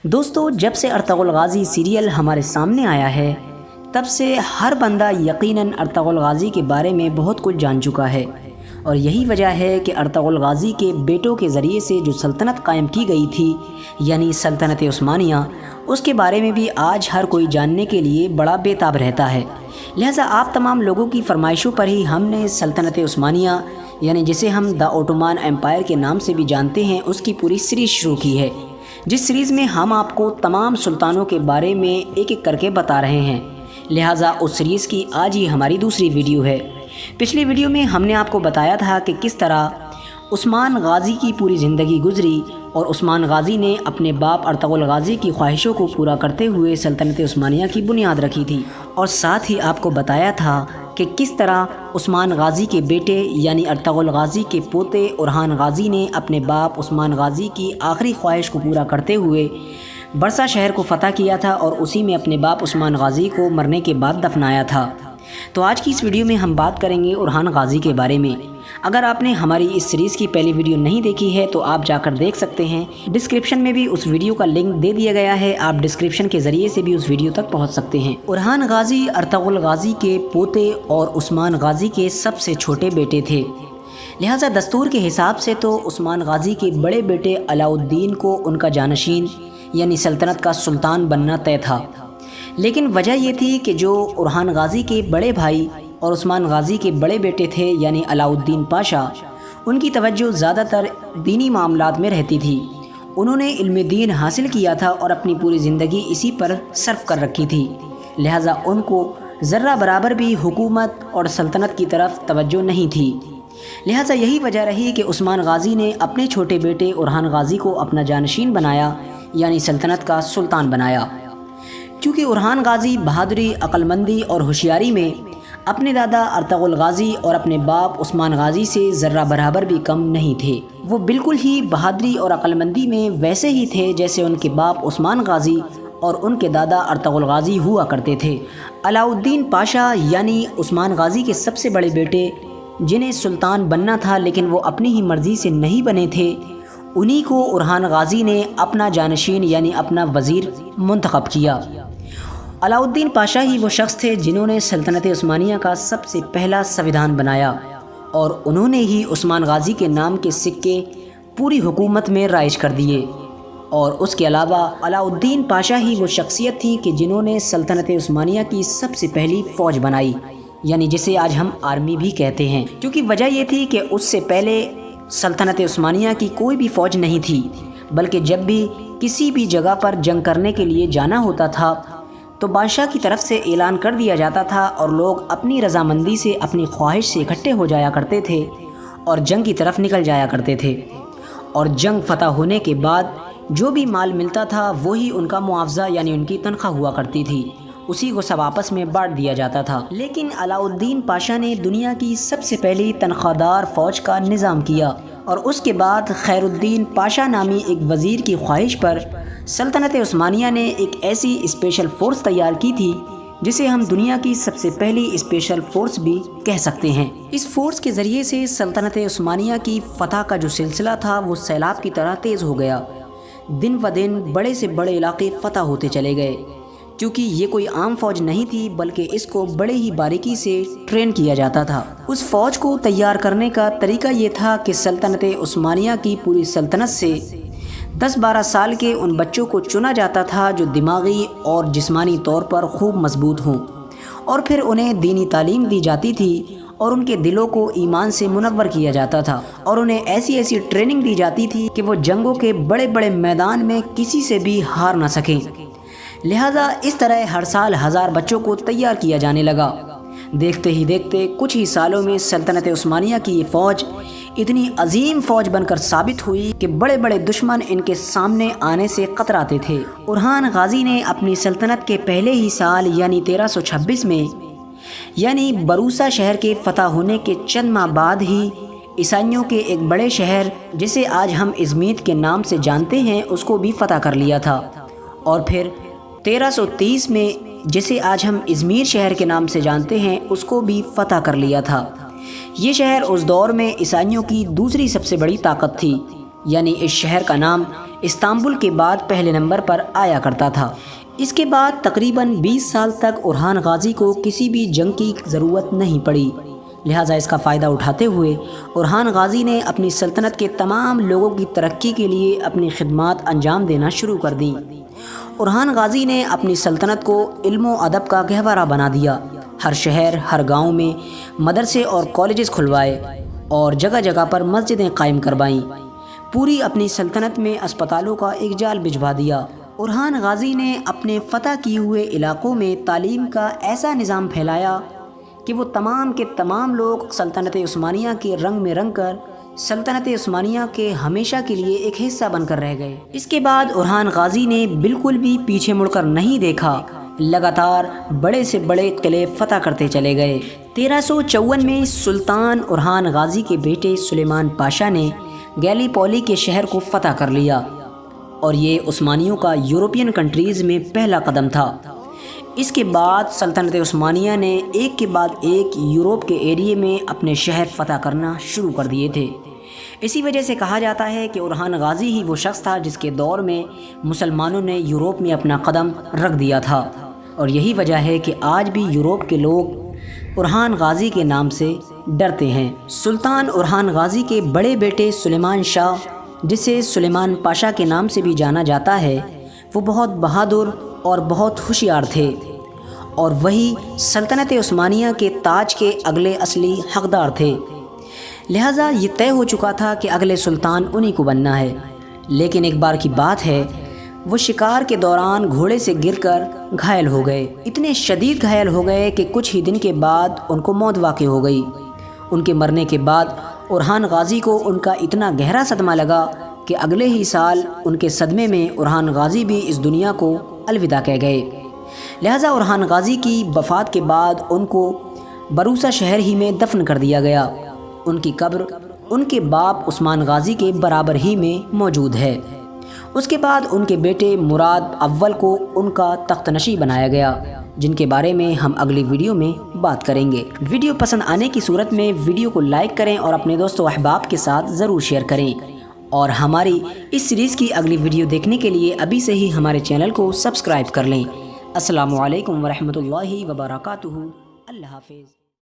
دوستو، جب سے ارطغرل غازی سیریل ہمارے سامنے آیا ہے تب سے ہر بندہ یقیناً ارطغرل غازی کے بارے میں بہت کچھ جان چکا ہے، اور یہی وجہ ہے کہ ارطغرل غازی کے بیٹوں کے ذریعے سے جو سلطنت قائم کی گئی تھی یعنی سلطنت عثمانیہ، اس کے بارے میں بھی آج ہر کوئی جاننے کے لیے بڑا بے تاب رہتا ہے۔ لہٰذا آپ تمام لوگوں کی فرمائشوں پر ہی ہم نے سلطنت عثمانیہ یعنی جسے ہم دا اوٹومان ایمپائر کے نام سے بھی جانتے ہیں اس کی پوری سیریز شروع کی ہے، جس سیریز میں ہم آپ کو تمام سلطانوں کے بارے میں ایک ایک کر کے بتا رہے ہیں۔ لہٰذا اس سیریز کی آج ہی ہماری دوسری ویڈیو ہے۔ پچھلی ویڈیو میں ہم نے آپ کو بتایا تھا کہ کس طرح عثمان غازی کی پوری زندگی گزری اور عثمان غازی نے اپنے باپ ارطغرل غازی کی خواہشوں کو پورا کرتے ہوئے سلطنت عثمانیہ کی بنیاد رکھی تھی، اور ساتھ ہی آپ کو بتایا تھا کہ کس طرح عثمان غازی کے بیٹے یعنی ارطغرل غازی کے پوتے اورحان غازی نے اپنے باپ عثمان غازی کی آخری خواہش کو پورا کرتے ہوئے برسا شہر کو فتح کیا تھا اور اسی میں اپنے باپ عثمان غازی کو مرنے کے بعد دفنایا تھا۔ تو آج کی اس ویڈیو میں ہم بات کریں گے اورحان غازی کے بارے میں۔ اگر آپ نے ہماری اس سیریز کی پہلی ویڈیو نہیں دیکھی ہے تو آپ جا کر دیکھ سکتے ہیں، ڈسکرپشن میں بھی اس ویڈیو کا لنک دے دیا گیا ہے، آپ ڈسکرپشن کے ذریعے سے بھی اس ویڈیو تک پہنچ سکتے ہیں۔ اورحان غازی ارطغرل غازی کے پوتے اور عثمان غازی کے سب سے چھوٹے بیٹے تھے، لہٰذا دستور کے حساب سے تو عثمان غازی کے بڑے بیٹے علاء الدین کو ان کا جانشین یعنی سلطنت کا سلطان بننا طے تھا، لیکن وجہ یہ تھی کہ جو اورحان غازی کے بڑے بھائی اور عثمان غازی کے بڑے بیٹے تھے یعنی علاء الدین پاشا، ان کی توجہ زیادہ تر دینی معاملات میں رہتی تھی۔ انہوں نے علم دین حاصل کیا تھا اور اپنی پوری زندگی اسی پر صرف کر رکھی تھی، لہٰذا ان کو ذرہ برابر بھی حکومت اور سلطنت کی طرف توجہ نہیں تھی۔ لہٰذا یہی وجہ رہی کہ عثمان غازی نے اپنے چھوٹے بیٹے اورحان غازی کو اپنا جانشین بنایا یعنی سلطنت کا سلطان بنایا، کیونکہ اورحان غازی بہادری، عقلمندی اور ہوشیاری میں اپنے دادا ارطغرل غازی اور اپنے باپ عثمان غازی سے ذرہ برابر بھی کم نہیں تھے۔ وہ بالکل ہی بہادری اور عقلمندی میں ویسے ہی تھے جیسے ان کے باپ عثمان غازی اور ان کے دادا ارطغرل غازی ہوا کرتے تھے۔ علاء الدین پاشا یعنی عثمان غازی کے سب سے بڑے بیٹے، جنہیں سلطان بننا تھا لیکن وہ اپنی ہی مرضی سے نہیں بنے تھے، انہی کو اورحان غازی نے اپنا جانشین یعنی اپنا وزیر منتخب کیا۔ علاء الدین پاشا ہی وہ شخص تھے جنہوں نے سلطنت عثمانیہ کا سب سے پہلا سویدھان بنایا، اور انہوں نے ہی عثمان غازی کے نام کے سکے پوری حکومت میں رائج کر دیے۔ اور اس کے علاوہ علاء الدین پاشا ہی وہ شخصیت تھی کہ جنہوں نے سلطنت عثمانیہ کی سب سے پہلی فوج بنائی، یعنی جسے آج ہم آرمی بھی کہتے ہیں، کیونکہ وجہ یہ تھی کہ اس سے پہلے سلطنت عثمانیہ کی کوئی بھی فوج نہیں تھی، بلکہ جب بھی کسی بھی جگہ پر جنگ کرنے کے لیے جانا ہوتا تھا تو بادشاہ کی طرف سے اعلان کر دیا جاتا تھا اور لوگ اپنی رضامندی سے اپنی خواہش سے اکٹھے ہو جایا کرتے تھے اور جنگ کی طرف نکل جایا کرتے تھے، اور جنگ فتح ہونے کے بعد جو بھی مال ملتا تھا وہی ان کا معاوضہ یعنی ان کی تنخواہ ہوا کرتی تھی، اسی کو سب آپس میں بانٹ دیا جاتا تھا۔ لیکن علاء الدین پاشا نے دنیا کی سب سے پہلی تنخواہ دار فوج کا نظام کیا، اور اس کے بعد خیر الدین پاشا نامی ایک وزیر کی خواہش پر سلطنت عثمانیہ نے ایک ایسی اسپیشل فورس تیار کی تھی جسے ہم دنیا کی سب سے پہلی اسپیشل فورس بھی کہہ سکتے ہیں۔ اس فورس کے ذریعے سے سلطنت عثمانیہ کی فتح کا جو سلسلہ تھا وہ سیلاب کی طرح تیز ہو گیا، دن و دن بڑے سے بڑے علاقے فتح ہوتے چلے گئے، کیونکہ یہ کوئی عام فوج نہیں تھی بلکہ اس کو بڑے ہی باریکی سے ٹرین کیا جاتا تھا۔ اس فوج کو تیار کرنے کا طریقہ یہ تھا کہ سلطنت عثمانیہ کی پوری سلطنت سے 10-12 سال کے ان بچوں کو چنا جاتا تھا جو دماغی اور جسمانی طور پر خوب مضبوط ہوں، اور پھر انہیں دینی تعلیم دی جاتی تھی اور ان کے دلوں کو ایمان سے منور کیا جاتا تھا، اور انہیں ایسی ٹریننگ دی جاتی تھی کہ وہ جنگوں کے بڑے بڑے میدان میں کسی سے بھی ہار نہ سکیں۔ لہٰذا اس طرح ہر سال 1000 بچوں کو تیار کیا جانے لگا۔ دیکھتے ہی دیکھتے کچھ ہی سالوں میں سلطنت عثمانیہ کی یہ فوج اتنی عظیم فوج بن کر ثابت ہوئی کہ بڑے بڑے دشمن ان کے سامنے آنے سے کتراتے تھے۔ اورحان غازی نے اپنی سلطنت کے پہلے ہی سال یعنی 1326 میں یعنی بروسا شہر کے فتح ہونے کے چند ماہ بعد ہی عیسائیوں کے ایک بڑے شہر جسے آج ہم ازمیت کے نام سے جانتے ہیں اس کو بھی فتح کر لیا تھا، اور پھر 1330 میں جسے آج ہم ازمیر شہر کے نام سے جانتے ہیں اس کو بھی فتح کر لیا تھا۔ یہ شہر اس دور میں عیسائیوں کی دوسری سب سے بڑی طاقت تھی، یعنی اس شہر کا نام استنبول کے بعد پہلے نمبر پر آیا کرتا تھا۔ اس کے بعد تقریباً 20 سال تک اورحان غازی کو کسی بھی جنگ کی ضرورت نہیں پڑی، لہٰذا اس کا فائدہ اٹھاتے ہوئے اورحان غازی نے اپنی سلطنت کے تمام لوگوں کی ترقی کے لیے اپنی خدمات انجام دینا شروع کر دیں۔ اورحان غازی نے اپنی سلطنت کو علم و ادب کا گہوارہ بنا دیا، ہر شہر ہر گاؤں میں مدرسے اور کالجز کھلوائے اور جگہ جگہ پر مسجدیں قائم کروائیں، پوری اپنی سلطنت میں اسپتالوں کا ایک جال بچھا دیا۔ اورحان غازی نے اپنے فتح کیے ہوئے علاقوں میں تعلیم کا ایسا نظام پھیلایا کہ وہ تمام کے تمام لوگ سلطنت عثمانیہ کے رنگ میں رنگ کر سلطنت عثمانیہ کے ہمیشہ کے لیے ایک حصہ بن کر رہ گئے۔ اس کے بعد اورحان غازی نے بالکل بھی پیچھے مڑ کر نہیں دیکھا، لگاتار بڑے سے بڑے قلعے فتح کرتے چلے گئے۔ 1354 میں سلطان اورحان غازی کے بیٹے سلیمان پاشا نے گیلی پولی کے شہر کو فتح کر لیا، اور یہ عثمانیوں کا یورپین کنٹریز میں پہلا قدم تھا۔ اس کے بعد سلطنت عثمانیہ نے ایک کے بعد ایک یورپ کے ایریے میں اپنے شہر فتح کرنا شروع کر دیے تھے۔ اسی وجہ سے کہا جاتا ہے کہ اورحان غازی ہی وہ شخص تھا جس کے دور میں مسلمانوں نے یورپ میں اپنا قدم رکھ دیا تھا، اور یہی وجہ ہے کہ آج بھی یورپ کے لوگ اورحان غازی کے نام سے ڈرتے ہیں۔ سلطان اورحان غازی کے بڑے بیٹے سلیمان شاہ، جسے سلیمان پاشا کے نام سے بھی جانا جاتا ہے، وہ بہت بہادر اور بہت ہوشیار تھے، اور وہی سلطنت عثمانیہ کے تاج کے اگلے اصلی حقدار تھے، لہٰذا یہ طے ہو چکا تھا کہ اگلے سلطان انہی کو بننا ہے۔ لیکن ایک بار کی بات ہے، وہ شکار کے دوران گھوڑے سے گر کر گھائل ہو گئے، اتنے شدید گھائل ہو گئے کہ کچھ ہی دن کے بعد ان کو موت واقع ہو گئی۔ ان کے مرنے کے بعد اورحان غازی کو ان کا اتنا گہرا صدمہ لگا کہ اگلے ہی سال ان کے صدمے میں اورحان غازی بھی اس دنیا کو الوداع کہہ گئے، لہٰذا اورحان غازی کی وفات کے بعد ان کو بروسا شہر ہی میں دفن کر دیا گیا۔ ان کی قبر ان کے باپ عثمان غازی کے برابر ہی میں موجود ہے۔ اس کے بعد ان کے بیٹے مراد اول کو ان کا تخت نشین بنایا گیا، جن کے بارے میں ہم اگلی ویڈیو میں بات کریں گے۔ ویڈیو پسند آنے کی صورت میں ویڈیو کو لائک کریں اور اپنے دوست و احباب کے ساتھ ضرور شیئر کریں، اور ہماری اس سیریز کی اگلی ویڈیو دیکھنے کے لیے ابھی سے ہی ہمارے چینل کو سبسکرائب کر لیں۔ السلام علیکم ورحمۃ اللہ وبرکاتہ۔ اللہ حافظ۔